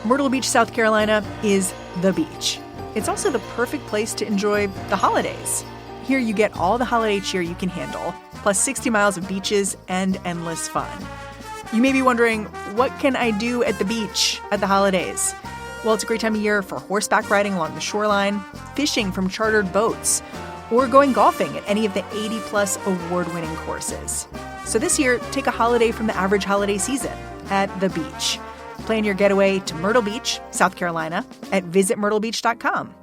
Myrtle Beach, South Carolina is the beach. It's also the perfect place to enjoy the holidays. Here you get all the holiday cheer you can handle, plus 60 miles of beaches and endless fun. You may be wondering, what can I do at the beach at the holidays? Well, it's a great time of year for horseback riding along the shoreline, fishing from chartered boats, or going golfing at any of the 80-plus award-winning courses. So this year, take a holiday from the average holiday season at the beach. Plan your getaway to Myrtle Beach, South Carolina at visitmyrtlebeach.com.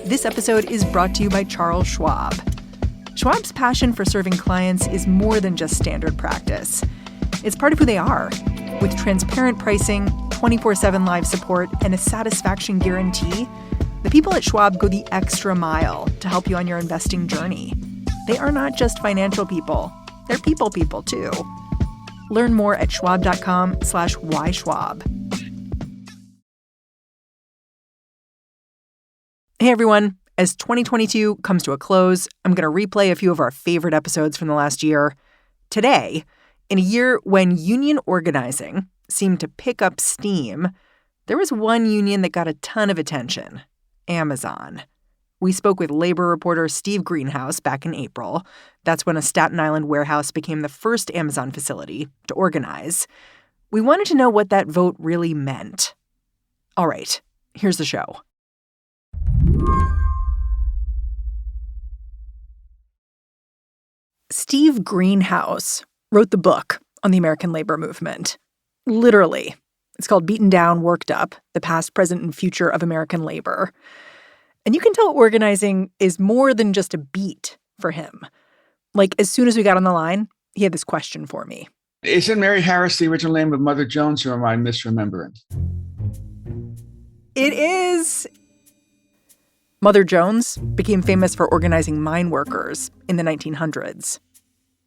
This episode is brought to you by Charles Schwab. Schwab's passion for serving clients is more than just standard practice. It's part of who they are. With transparent pricing, 24/7 live support, and a satisfaction guarantee, the people at Schwab go the extra mile to help you on your investing journey. They are not just financial people. They're people too. Learn more at schwab.com/whyschwab. Hey everyone, as 2022 comes to a close, I'm going to replay a few of our favorite episodes from the last year. Today, in a year when union organizing seemed to pick up steam, there was one union that got a ton of attention: Amazon. We spoke with labor reporter Steve Greenhouse back in April. That's when a Staten Island warehouse became the first Amazon facility to organize. We wanted to know what that vote really meant. All right, here's the show. Steve Greenhouse wrote the book on the American labor movement. Literally. It's called Beaten Down, Worked Up: The Past, Present, and Future of American Labor. And you can tell organizing is more than just a beat for him. Like, as soon as we got on the line, he had this question for me. Isn't Mary Harris the original name of Mother Jones, or am I misremembering? It is. Mother Jones became famous for organizing mine workers in the 1900s.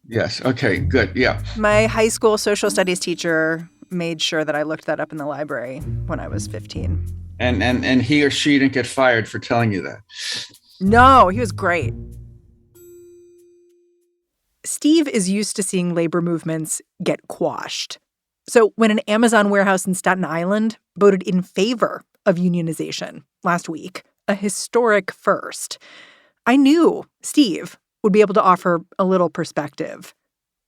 Yes. Okay, good. Yeah. My high school social studies teacher made sure that I looked that up in the library when I was 15. And he or she didn't get fired for telling you that? No, he was great. Steve is used to seeing labor movements get quashed. So when an Amazon warehouse in Staten Island voted in favor of unionization last week, a historic first, I knew Steve would be able to offer a little perspective.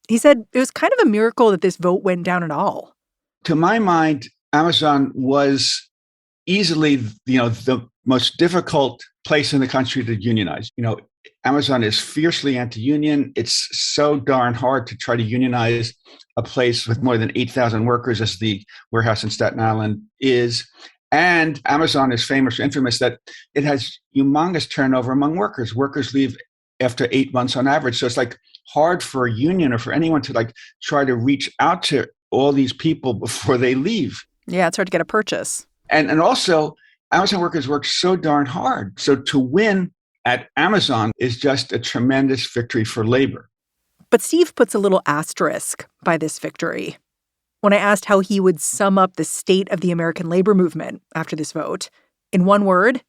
He said it was kind of a miracle that this vote went down at all. To my mind, Amazon was easily, the most difficult place in the country to unionize. Amazon is fiercely anti-union. It's so darn hard to try to unionize a place with more than 8,000 workers as the warehouse in Staten Island is. And Amazon is famous or infamous that it has humongous turnover among workers. Workers leave after 8 months on average. So it's hard for a union or for anyone to try to reach out to all these people before they leave. Yeah, it's hard to get a purchase. And also, Amazon workers work so darn hard. So to win at Amazon is just a tremendous victory for labor. But Steve puts a little asterisk by this victory. When I asked how he would sum up the state of the American labor movement after this vote, in one word,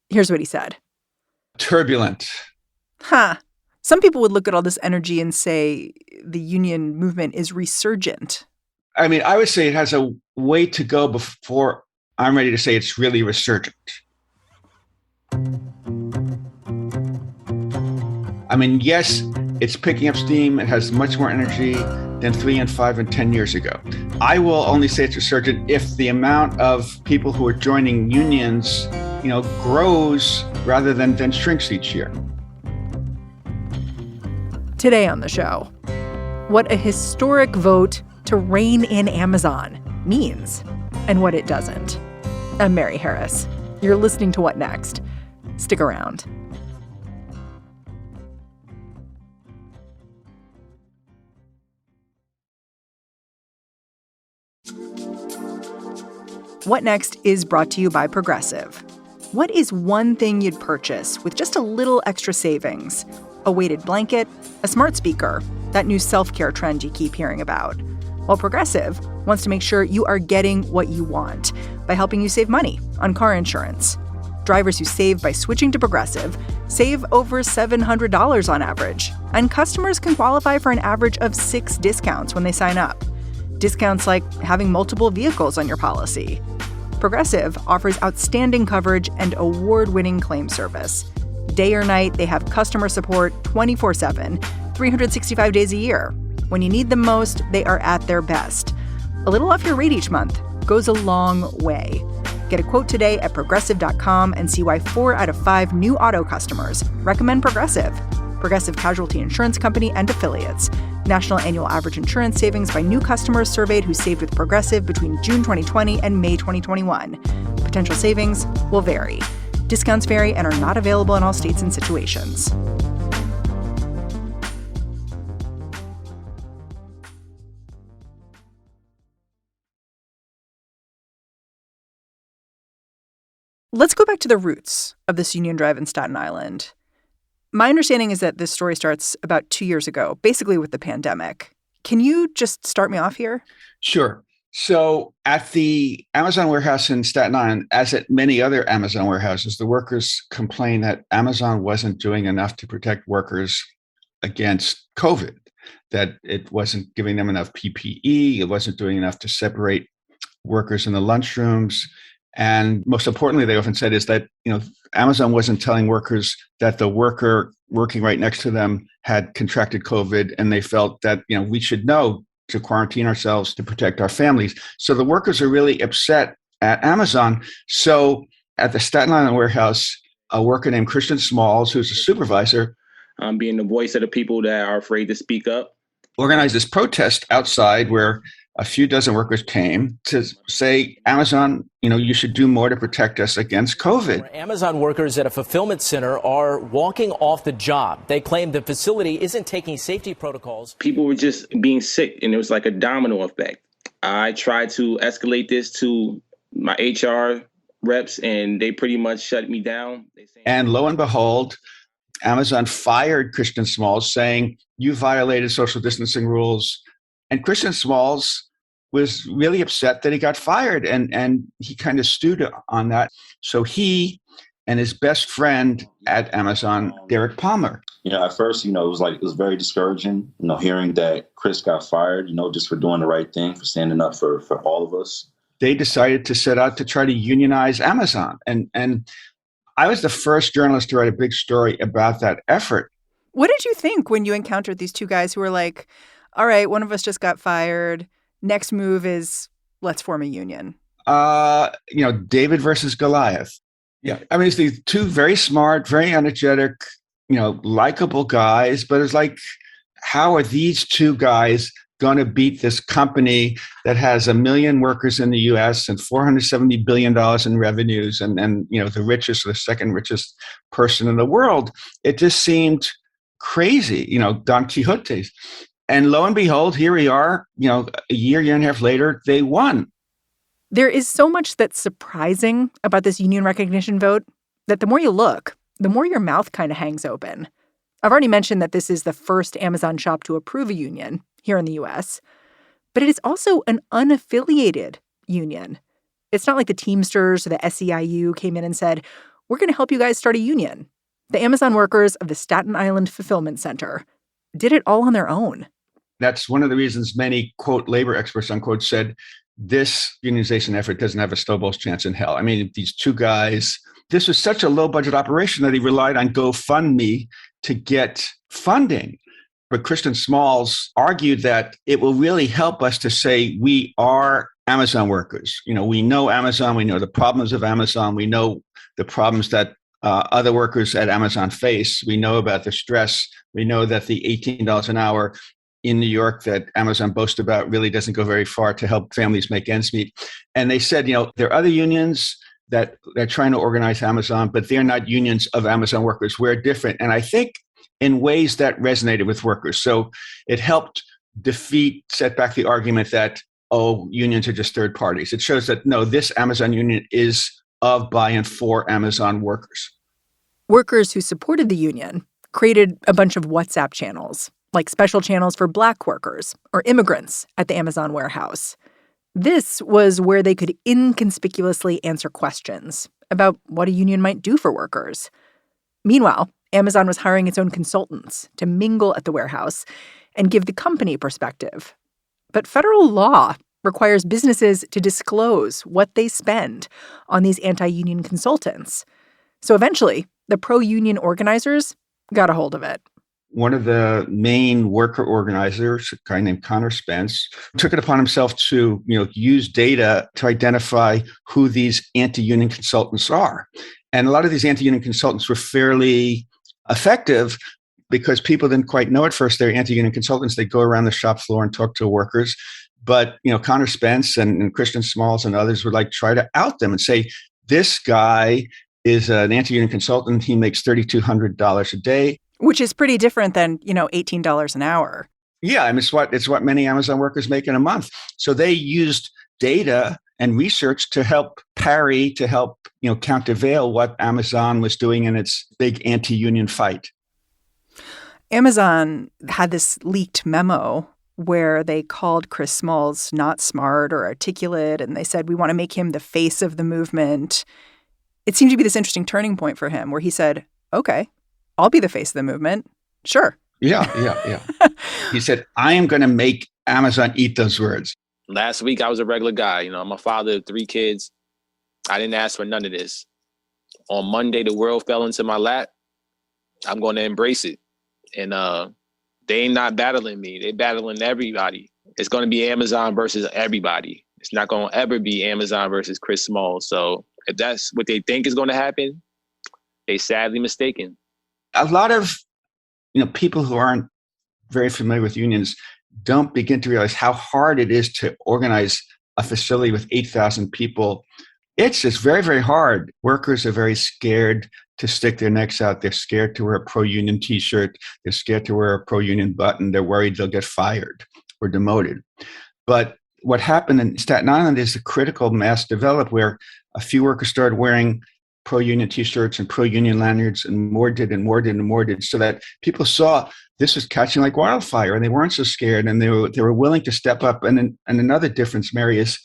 here's what he said. Turbulent. Some people would look at all this energy and say the union movement is resurgent. I mean, I would say it has a way to go before I'm ready to say it's really resurgent. I mean, yes, it's picking up steam. It has much more energy than 3 and 5 and 10 years ago. I will only say it's resurgent if the amount of people who are joining unions, grows rather than shrinks each year. Today on the show, what a historic vote to rein in Amazon means and what it doesn't. I'm Mary Harris. You're listening to What Next? Stick around. What Next is brought to you by Progressive. What is one thing you'd purchase with just a little extra savings? A weighted blanket, a smart speaker, that new self-care trend you keep hearing about. Well, Progressive wants to make sure you are getting what you want by helping you save money on car insurance. Drivers who save by switching to Progressive save over $700 on average, and customers can qualify for an average of 6 discounts when they sign up. Discounts like having multiple vehicles on your policy. Progressive offers outstanding coverage and award-winning claim service. Day or night, they have customer support 24/7, 365 days a year. When you need them most, they are at their best. A little off your rate each month goes a long way. Get a quote today at Progressive.com and see why 4 out of 5 new auto customers recommend Progressive. Progressive Casualty Insurance Company and Affiliates. National annual average insurance savings by new customers surveyed who saved with Progressive between June 2020 and May 2021. Potential savings will vary. Discounts vary and are not available in all states and situations. Let's go back to the roots of this union drive in Staten Island. My understanding is that this story starts about 2 years ago, basically with the pandemic. Can you just start me off here? Sure. So at the Amazon warehouse in Staten Island, as at many other Amazon warehouses, the workers complained that Amazon wasn't doing enough to protect workers against COVID, that it wasn't giving them enough PPE, it wasn't doing enough to separate workers in the lunchrooms. And most importantly, they often said is that, Amazon wasn't telling workers that the worker working right next to them had contracted COVID, and they felt that, we should know to quarantine ourselves to protect our families. So the workers are really upset at Amazon. So at the Staten Island warehouse, a worker named Christian Smalls, who's a supervisor, being the voice of the people that are afraid to speak up, organized this protest outside where a few dozen workers came to say, Amazon, you should do more to protect us against COVID. Amazon workers at a fulfillment center are walking off the job. They claim the facility isn't taking safety protocols. People were just being sick, and it was like a domino effect. I tried to escalate this to my HR reps, and they pretty much shut me down. And lo and behold, Amazon fired Christian Smalls, saying, you violated social distancing rules. And Christian Smalls was really upset that he got fired, and he kind of stewed on that. So he and his best friend at Amazon, Derek Palmer. At first, it was very discouraging, hearing that Chris got fired, just for doing the right thing, for standing up for all of us. They decided to set out to try to unionize Amazon. And I was the first journalist to write a big story about that effort. What did you think when you encountered these two guys who were like, all right, one of us just got fired. Next move is let's form a union? David versus Goliath. Yeah. I mean, it's these two very smart, very energetic, likable guys. But it's like, how are these two guys going to beat this company that has 1 million workers in the U.S. and $470 billion in revenues and the richest or the second richest person in the world? It just seemed crazy, Don Quixote's. And lo and behold, here we are, a year and a half later, they won. There is so much that's surprising about this union recognition vote that the more you look, the more your mouth kind of hangs open. I've already mentioned that this is the first Amazon shop to approve a union here in the U.S., but it is also an unaffiliated union. It's not like the Teamsters or the SEIU came in and said, we're going to help you guys start a union. The Amazon workers of the Staten Island Fulfillment Center did it all on their own. That's one of the reasons many, quote, labor experts, unquote, said this unionization effort doesn't have a snowball's chance in hell. I mean, these two guys, this was such a low budget operation that he relied on GoFundMe to get funding. But Christian Smalls argued that it will really help us to say we are Amazon workers. We know Amazon, we know the problems of Amazon, we know the problems that other workers at Amazon face. We know about the stress. We know that the $18 an hour in New York that Amazon boasts about really doesn't go very far to help families make ends meet. And they said, there are other unions that they're trying to organize Amazon, but they're not unions of Amazon workers. We're different. And I think in ways that resonated with workers. So it helped set back the argument that, unions are just third parties. It shows that, no, this Amazon union is of, by, and for Amazon workers. Workers who supported the union created a bunch of WhatsApp channels, like special channels for Black workers or immigrants at the Amazon warehouse. This was where they could inconspicuously answer questions about what a union might do for workers. Meanwhile, Amazon was hiring its own consultants to mingle at the warehouse and give the company perspective. But federal law requires businesses to disclose what they spend on these anti-union consultants. So eventually, the pro-union organizers got a hold of it. One of the main worker organizers, a guy named Connor Spence, took it upon himself to, use data to identify who these anti-union consultants are. And a lot of these anti-union consultants were fairly effective because people didn't quite know at first they're anti-union consultants. They go around the shop floor and talk to workers. But, Connor Spence and Christian Smalls and others would try to out them and say, this guy is an anti-union consultant. He makes $3,200 a day. Which is pretty different than, $18 an hour. Yeah, I mean, it's what many Amazon workers make in a month. So they used data and research to help countervail what Amazon was doing in its big anti-union fight. Amazon had this leaked memo where they called Chris Smalls not smart or articulate, and they said, we want to make him the face of the movement. It seemed to be this interesting turning point for him where he said, okay, I'll be the face of the movement. Sure. Yeah. He said, I am going to make Amazon eat those words. Last week, I was a regular guy. I'm a father of 3 kids. I didn't ask for none of this. On Monday, the world fell into my lap. I'm going to embrace it. And they ain't not battling me. They're battling everybody. It's going to be Amazon versus everybody. It's not going to ever be Amazon versus Chris Smalls. So if that's what they think is going to happen, they're sadly mistaken. A lot of people who aren't very familiar with unions don't begin to realize how hard it is to organize a facility with 8,000 people. It's just very, very hard. Workers are very scared to stick their necks out. They're scared to wear a pro-union T-shirt. They're scared to wear a pro-union button. They're worried they'll get fired or demoted. But what happened in Staten Island is the critical mass developed where a few workers started wearing pro-union T-shirts and pro-union lanyards, and more did, so that people saw this was catching like wildfire, and they weren't so scared, and they were willing to step up. And another difference, Mary, is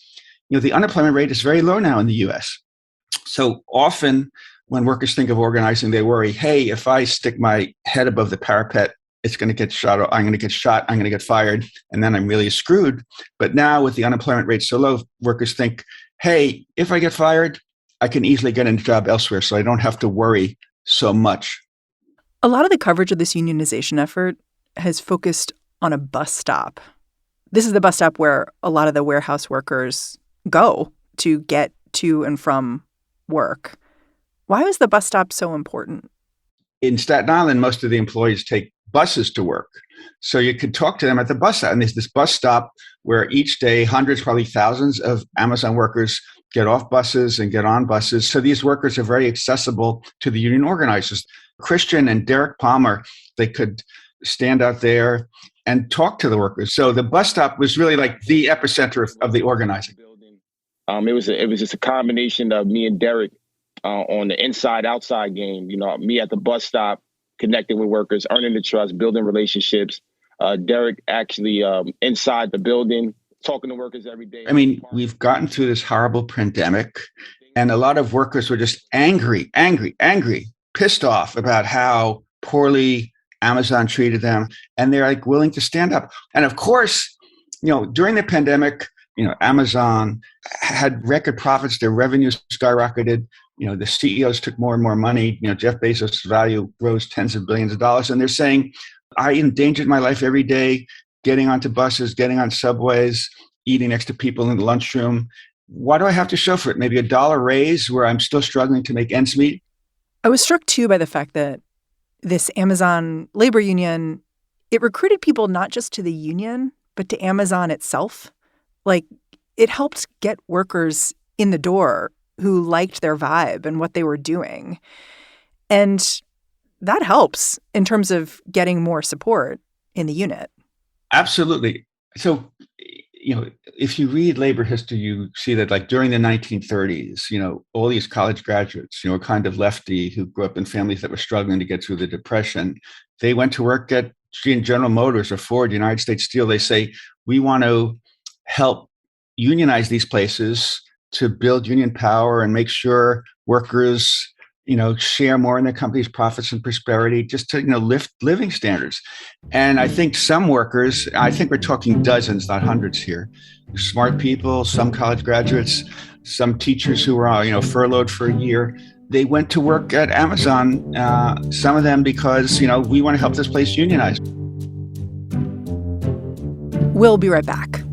the unemployment rate is very low now in the U.S. So often when workers think of organizing, they worry, hey, if I stick my head above the parapet, it's going to get shot, or I'm going to get shot, I'm going to get fired, and then I'm really screwed. But now with the unemployment rate so low, workers think, hey, if I get fired, I can easily get a job elsewhere, so I don't have to worry so much. A lot of the coverage of this unionization effort has focused on a bus stop. This is the bus stop where a lot of the warehouse workers go to get to and from work. Why was the bus stop so important? In Staten Island, most of the employees take buses to work. So you could talk to them at the bus stop. And there's this bus stop where each day hundreds, probably thousands of Amazon workers get off buses and get on buses. So these workers are very accessible to the union organizers. Christian and Derek Palmer, they could stand out there and talk to the workers. So the bus stop was really like the epicenter of the organizing. It was just a combination of me and Derek on the inside-outside game. Me at the bus stop, connecting with workers, earning the trust, building relationships. Derek actually inside the building, talking to workers every day. I mean, we've gotten through this horrible pandemic, and a lot of workers were just angry, pissed off about how poorly Amazon treated them, and they're willing to stand up. And of course, during the pandemic, Amazon had record profits, their revenues skyrocketed. The CEOs took more and more money. Jeff Bezos' value rose tens of billions of dollars. And they're saying, I endangered my life every day, getting onto buses, getting on subways, eating next to people in the lunchroom. Why do I have to show for it? Maybe $1 raise where I'm still struggling to make ends meet? I was struck, too, by the fact that this Amazon labor union, it recruited people not just to the union, but to Amazon itself. It helped get workers in the door who liked their vibe and what they were doing. And that helps in terms of getting more support in the unit. Absolutely. So, if you read labor history, you see that during the 1930s, all these college graduates, kind of lefty who grew up in families that were struggling to get through the Depression, they went to work at General Motors or Ford, United States Steel. They say, we want to help unionize these places to build union power and make sure workers, share more in the company's profits and prosperity, just to, lift living standards. And I think some workers, I think we're talking dozens, not hundreds here, smart people, some college graduates, some teachers who were, furloughed for a year. They went to work at Amazon, some of them because, we want to help this place unionize. We'll be right back.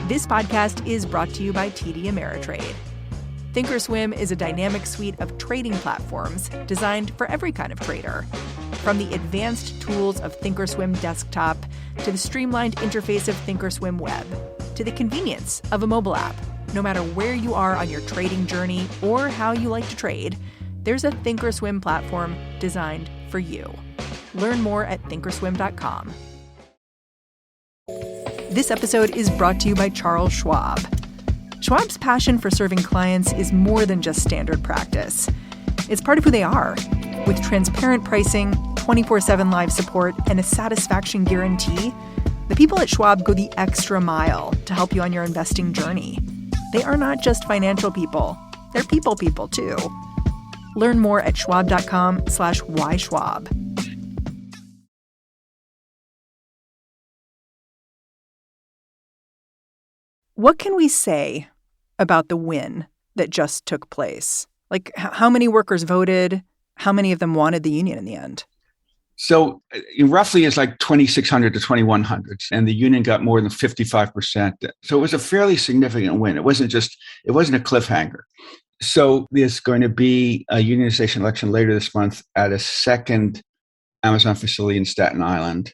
This podcast is brought to you by TD Ameritrade. Thinkorswim is a dynamic suite of trading platforms designed for every kind of trader. From the advanced tools of Thinkorswim Desktop to the streamlined interface of Thinkorswim Web to the convenience of a mobile app. No matter where you are on your trading journey or how you like to trade, there's a Thinkorswim platform designed for you. Learn more at thinkorswim.com. This episode is brought to you by Charles Schwab. Schwab's passion for serving clients is more than just standard practice. It's part of who they are. With transparent pricing, 24/7 live support, and a satisfaction guarantee, the people at Schwab go the extra mile to help you on your investing journey. They are not just financial people. They're people too. Learn more at schwab.com/whyschwab. What can we say about the win that just took place? Like, how many workers voted? How many of them wanted the union in the end? So roughly it's like 2,600 to 2,100, and the union got more than 55%. So it was a fairly significant win. It wasn't a cliffhanger. So there's going to be a unionization election later this month at a second Amazon facility in Staten Island.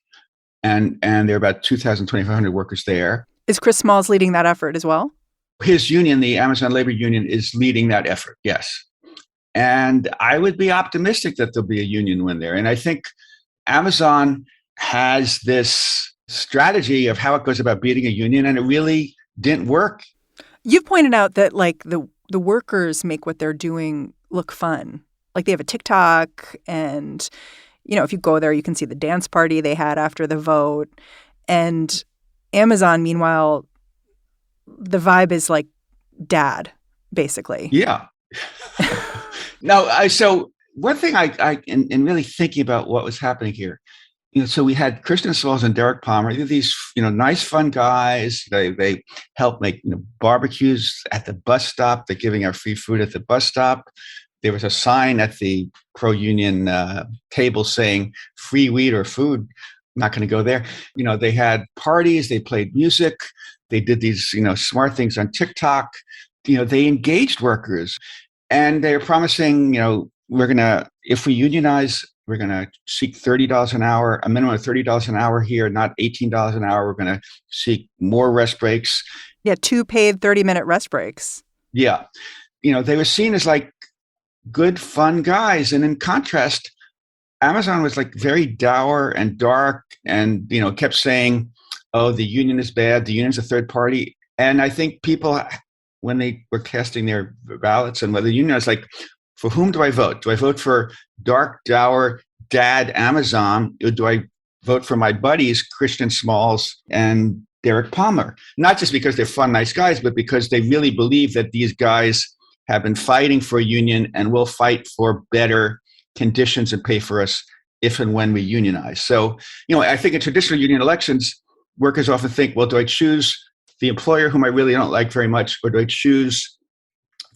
And there are about 2,500 workers there. Is Chris Smalls leading that effort as well? His union, the Amazon Labor Union, is leading that effort, yes. And I would be optimistic that there'll be a union win there. And I think Amazon has this strategy of how it goes about beating a union, and it really didn't work. You've pointed out that the workers make what they're doing look fun. Like, they have a TikTok, and, if you go there, you can see the dance party they had after the vote. And Amazon, meanwhile, the vibe is like dad, basically. Yeah. No, so one thing in really thinking about what was happening here, so we had Kristen Smalls and Derek Palmer. These, nice, fun guys. They help make barbecues at the bus stop. They're giving out free food at the bus stop. There was a sign at the pro-union table saying free weed or food. Not going to go there. They had parties, they played music, they did these, smart things on TikTok. They engaged workers, and they're promising, if we unionize, we're going to seek $30 an hour, a minimum of $30 an hour here, not $18 an hour. We're going to seek more rest breaks. Yeah, 2 paid 30-minute rest breaks. Yeah. They were seen as like good, fun guys. And in contrast, Amazon was like very dour and dark and, kept saying, oh, the union is bad. The union's a third party. And I think people, when they were casting their ballots and whether the union was like, for whom do I vote? Do I vote for dark, dour dad Amazon? Or do I vote for my buddies, Kristen Smalls and Derek Palmer? Not just because they're fun, nice guys, but because they really believe that these guys have been fighting for a union and will fight for better conditions and pay for us if and when we unionize. So, I think in traditional union elections, workers often think, well, do I choose the employer whom I really don't like very much, or do I choose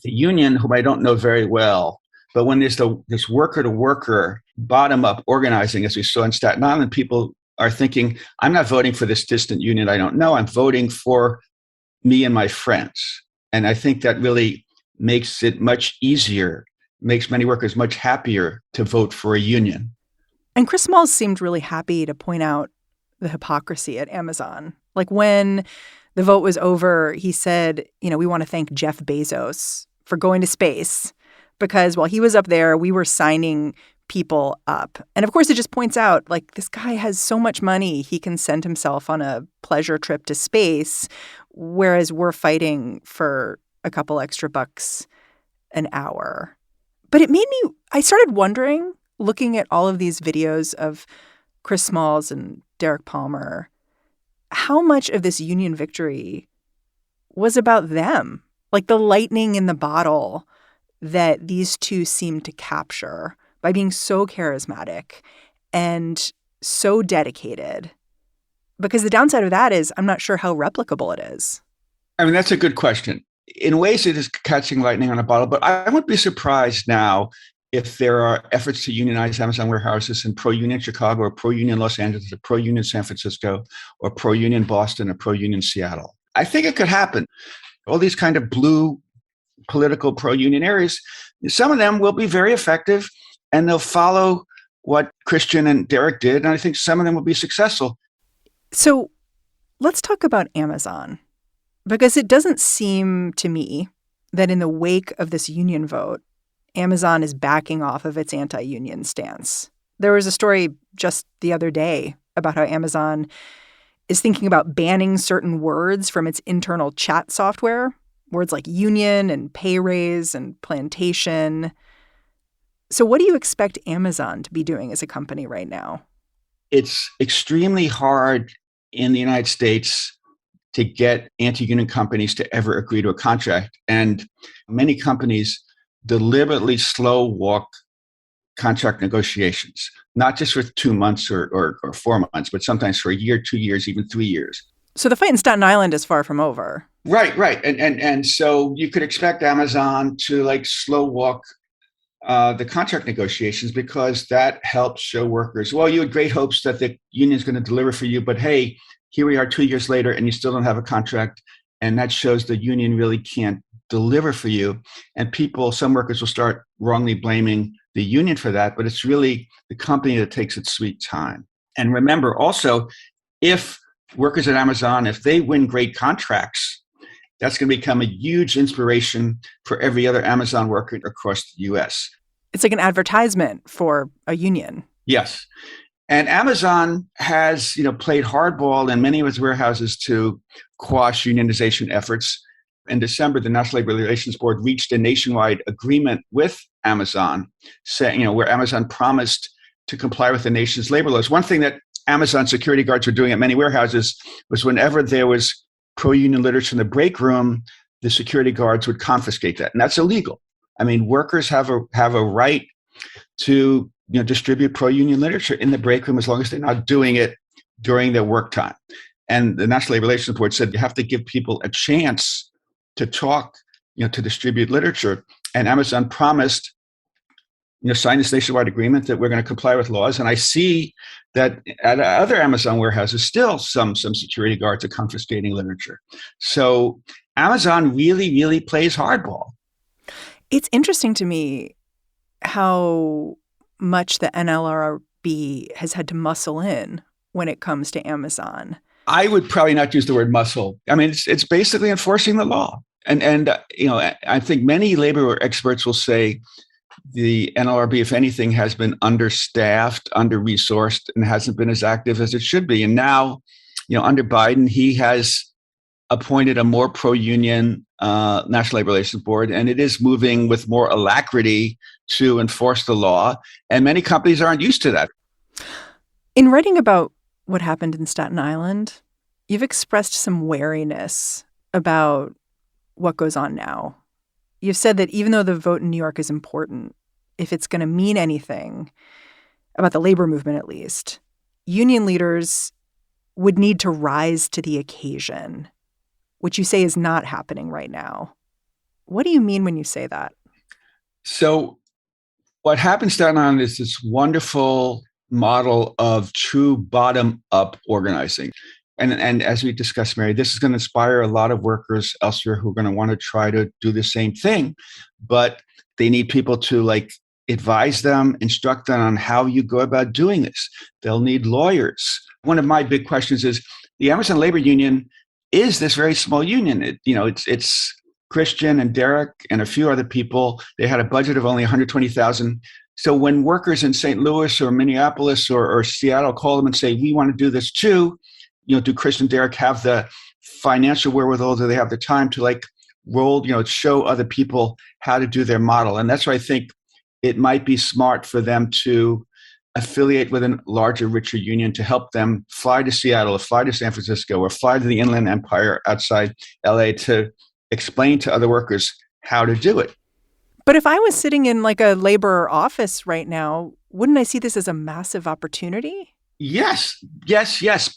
the union whom I don't know very well? But when there's this worker-to-worker, bottom-up organizing, as we saw in Staten Island, people are thinking, I'm not voting for this distant union I don't know. I'm voting for me and my friends. And I think that really makes it much easier, makes many workers much happier to vote for a union. And Chris Smalls seemed really happy to point out the hypocrisy at Amazon. Like, when the vote was over, he said, we want to thank Jeff Bezos for going to space, because while he was up there, we were signing people up. And of course, it just points out, like, this guy has so much money, he can send himself on a pleasure trip to space, whereas we're fighting for a couple extra bucks an hour. But I started wondering, looking at all of these videos of Chris Smalls and Derek Palmer, how much of this union victory was about them? Like the lightning in the bottle that these two seem to capture by being so charismatic and so dedicated. Because the downside of that is I'm not sure how replicable it is. I mean, that's a good question. In ways, it is catching lightning on a bottle, but I wouldn't be surprised now if there are efforts to unionize Amazon warehouses in pro-union Chicago or pro-union Los Angeles or pro-union San Francisco or pro-union Boston or pro-union Seattle. I think it could happen. All these kind of blue political pro-union areas, some of them will be very effective and they'll follow what Christian and Derek did. And I think some of them will be successful. So let's talk about Amazon, because it doesn't seem to me that in the wake of this union vote, Amazon is backing off of its anti-union stance. There was a story just the other day about how Amazon is thinking about banning certain words from its internal chat software, words like union and pay raise and plantation. So what do you expect Amazon to be doing as a company right now? It's extremely hard in the United States to get anti-union companies to ever agree to a contract. And many companies deliberately slow walk contract negotiations, not just for 2 months or 4 months, but sometimes for a year, 2 years, even 3 years. So the fight in Staten Island is far from over. Right. And so you could expect Amazon to like slow walk the contract negotiations, because that helps show workers, well, you had great hopes that the union is going to deliver for you, but hey, here we are 2 years later and you still don't have a contract. And that shows the union really can't deliver for you. And some workers will start wrongly blaming the union for that, but it's really the company that takes its sweet time. And remember also, if workers at Amazon, if they win great contracts, that's going to become a huge inspiration for every other Amazon worker across the US. It's like an advertisement for a union. Yes. And Amazon has, played hardball in many of its warehouses to quash unionization efforts. In December, the National Labor Relations Board reached a nationwide agreement with Amazon, saying, where Amazon promised to comply with the nation's labor laws. One thing that Amazon security guards were doing at many warehouses was whenever there was pro-union literature in the break room, the security guards would confiscate that. And that's illegal. I mean, workers have a right to distribute pro-union literature in the break room as long as they're not doing it during their work time. And the National Labor Relations Board said you have to give people a chance to talk, to distribute literature. And Amazon promised, sign this nationwide agreement that we're going to comply with laws. And I see that at other Amazon warehouses, still some security guards are confiscating literature. So Amazon really, really plays hardball. It's interesting to me how much the NLRB has had to muscle in when it comes to Amazon. I would probably not use the word muscle. I mean, it's basically enforcing the law. And I think many labor experts will say the NLRB, if anything, has been understaffed, under-resourced, and hasn't been as active as it should be. And now, under Biden, he has appointed a more pro-union National Labor Relations Board, and it is moving with more alacrity to enforce the law. And many companies aren't used to that. In writing about what happened in Staten Island, you've expressed some wariness about what goes on now. You've said that even though the vote in New York is important, if it's going to mean anything about the labor movement, at least, union leaders would need to rise to the occasion, which you say is not happening right now. What do you mean when you say that? So what happened in Staten Island is this wonderful model of true bottom-up organizing. And as we discussed, Mary, this is going to inspire a lot of workers elsewhere who are going to want to try to do the same thing, but they need people to advise them, instruct them on how you go about doing this. They'll need lawyers. One of my big questions is the Amazon Labor Union is this very small union. It's Christian and Derek and a few other people. They had a budget of only $120,000. So when workers in St. Louis or Minneapolis or Seattle call them and say, we want to do this too, do Chris and Derek have the financial wherewithal? Do they have the time to show other people how to do their model? And that's why I think it might be smart for them to affiliate with a larger, richer union to help them fly to Seattle or fly to San Francisco or fly to the Inland Empire outside LA to explain to other workers how to do it. But if I was sitting in like a labor office right now, wouldn't I see this as a massive opportunity? Yes.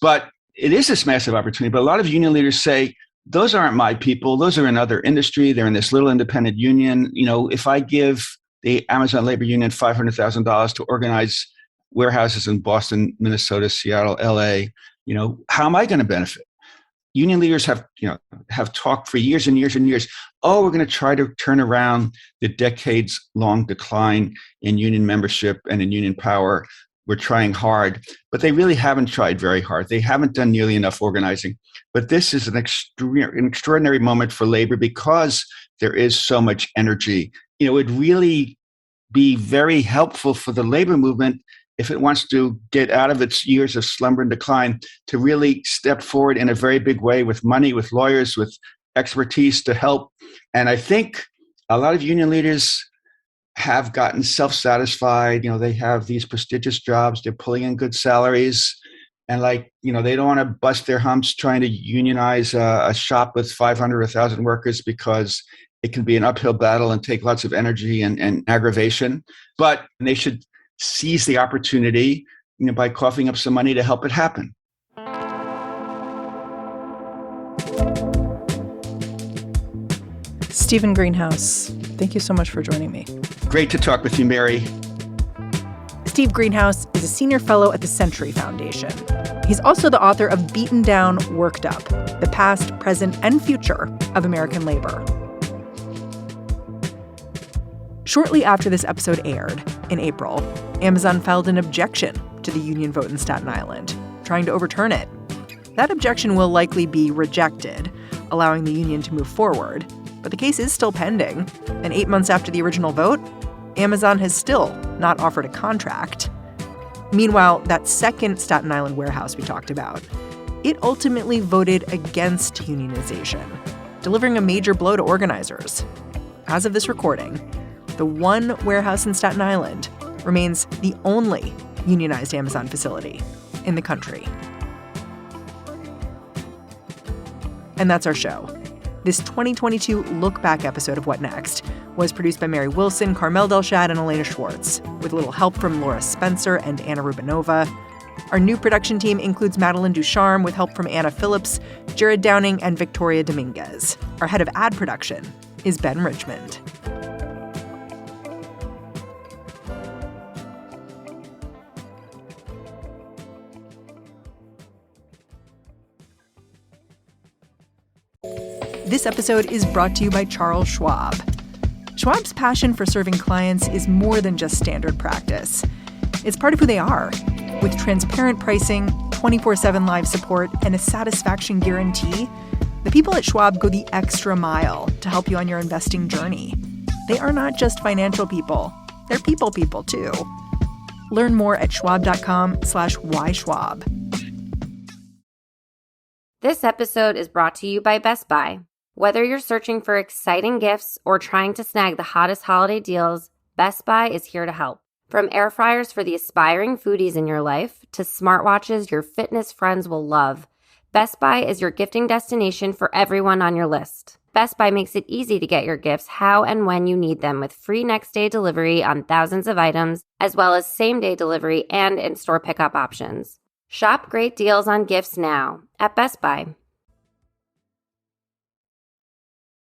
But it is this massive opportunity. But a lot of union leaders say, those aren't my people. Those are in other industry. They're in this little independent union. If I give the Amazon Labor Union $500,000 to organize warehouses in Boston, Minnesota, Seattle, LA, how am I going to benefit? Union leaders have talked for years and years and years. Oh, we're going to try to turn around the decades-long decline in union membership and in union power. We're trying hard, but they really haven't tried very hard. They haven't done nearly enough organizing. But this is an extraordinary moment for labor because there is so much energy. It would really be very helpful for the labor movement if it wants to get out of its years of slumber and decline, to really step forward in a very big way with money, with lawyers, with expertise to help. And I think a lot of union leaders have gotten self-satisfied. They have these prestigious jobs. They're pulling in good salaries. And they don't want to bust their humps trying to unionize a shop with 500 or 1,000 workers because it can be an uphill battle and take lots of energy and aggravation. But they should seize the opportunity, by coughing up some money to help it happen. Stephen Greenhouse, thank you so much for joining me. Great to talk with you, Mary. Steve Greenhouse is a senior fellow at the Century Foundation. He's also the author of Beaten Down, Worked Up, The Past, Present, and Future of American Labor. Shortly after this episode aired, in April, Amazon filed an objection to the union vote in Staten Island, trying to overturn it. That objection will likely be rejected, allowing the union to move forward. But the case is still pending, and 8 months after the original vote, Amazon has still not offered a contract. Meanwhile, that second Staten Island warehouse we talked about, it ultimately voted against unionization, delivering a major blow to organizers. As of this recording, the one warehouse in Staten Island remains the only unionized Amazon facility in the country. And that's our show. This 2022 look-back episode of What Next was produced by Mary Wilson, Carmel Delshad, and Elena Schwartz, with a little help from Laura Spencer and Anna Rubinova. Our new production team includes Madeline Ducharme, with help from Anna Phillips, Jared Downing, and Victoria Dominguez. Our head of ad production is Ben Richmond. This episode is brought to you by Charles Schwab. Schwab's passion for serving clients is more than just standard practice. It's part of who they are. With transparent pricing, 24/7 live support, and a satisfaction guarantee, the people at Schwab go the extra mile to help you on your investing journey. They are not just financial people. They're people too. Learn more at schwab.com/whyschwab. This episode is brought to you by Best Buy. Whether you're searching for exciting gifts or trying to snag the hottest holiday deals, Best Buy is here to help. From air fryers for the aspiring foodies in your life to smartwatches your fitness friends will love, Best Buy is your gifting destination for everyone on your list. Best Buy makes it easy to get your gifts how and when you need them, with free next-day delivery on thousands of items, as well as same-day delivery and in-store pickup options. Shop great deals on gifts now at Best Buy.